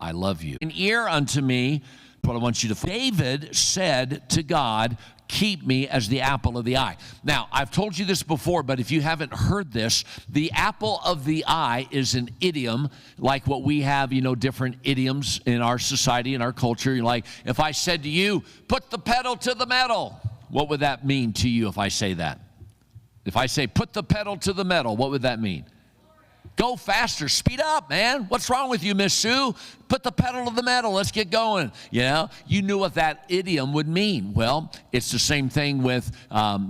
I love you. An ear unto me, what I want you to. David said to God, keep me as the apple of the eye. Now, I've told you this before, but if you haven't heard this, the apple of the eye is an idiom, like what we have, different idioms in our society, in our culture. Like, if I said to you, put the pedal to the metal, what would that mean to you if I say that? If I say, put the pedal to the metal, what would that mean? Go faster, speed up, man. What's wrong with you, Miss Sue? Put the pedal to the metal, let's get going. You knew what that idiom would mean. Well, it's the same thing with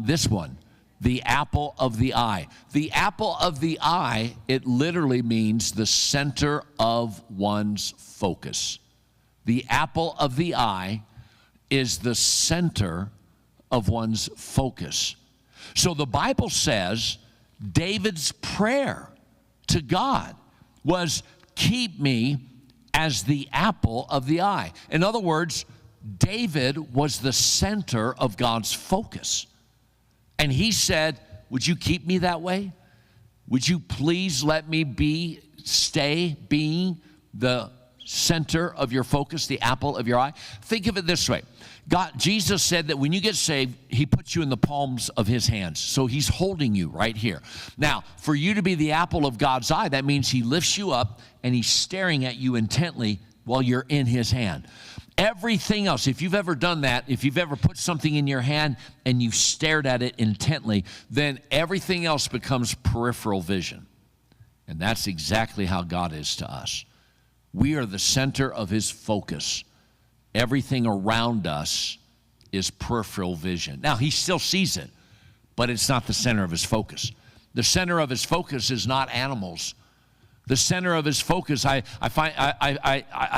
this one, the apple of the eye. The apple of the eye, it literally means the center of one's focus. The apple of the eye is the center of one's focus. So the Bible says David's prayer to God was, keep me as the apple of the eye. In other words, David was the center of God's focus. And he said, would you keep me that way? Would you please let me stay being the center of your focus, the apple of your eye? Think of it this way. Jesus said that when you get saved, he puts you in the palms of his hands. So he's holding you right here. Now, for you to be the apple of God's eye, that means he lifts you up and he's staring at you intently while you're in his hand. Everything else, if you've ever done that, if you've ever put something in your hand and you've stared at it intently, then everything else becomes peripheral vision. And that's exactly how God is to us. We are the center of his focus. Everything around us is peripheral vision. Now, he still sees it, but it's not the center of his focus. The center of his focus is not animals. The center of his focus, I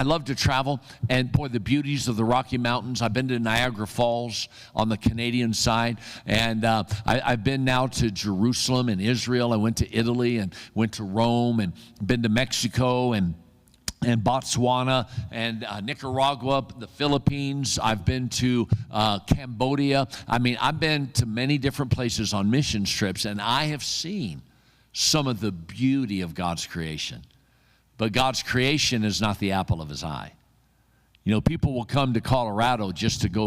love to travel, and boy, the beauties of the Rocky Mountains. I've been to Niagara Falls on the Canadian side, and I've been now to Jerusalem and Israel. I went to Italy and went to Rome and been to Mexico and Botswana and Nicaragua, the Philippines. I've been to Cambodia. I've been to many different places on mission trips, and I have seen some of the beauty of God's creation. But God's creation is not the apple of his eye. People will come to Colorado just to go